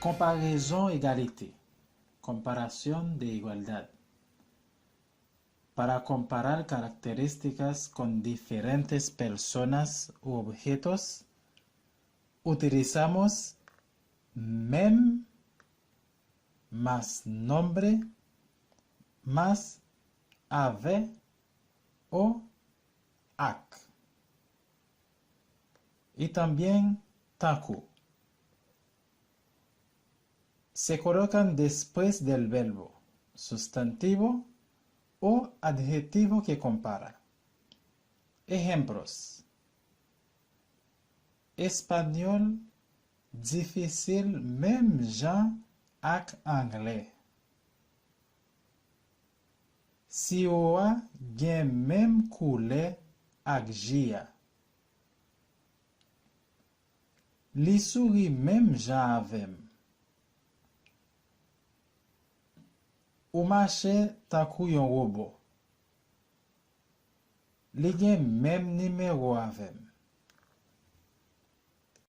Comparaison égalité. Comparación de igualdad. Para comparar características con diferentes personas u objetos, utilizamos même más nombre más avec o ac. Y también taku. Se colocan después del verbo, sustantivo o adjetivo que compara. Ejemplos. Espagnol difficile même Jean ak anglais. Sioa gen même couleur ak Gia. Li sourit même Jean avem. Ou marche takou yon robot. Li gen même numéro avem.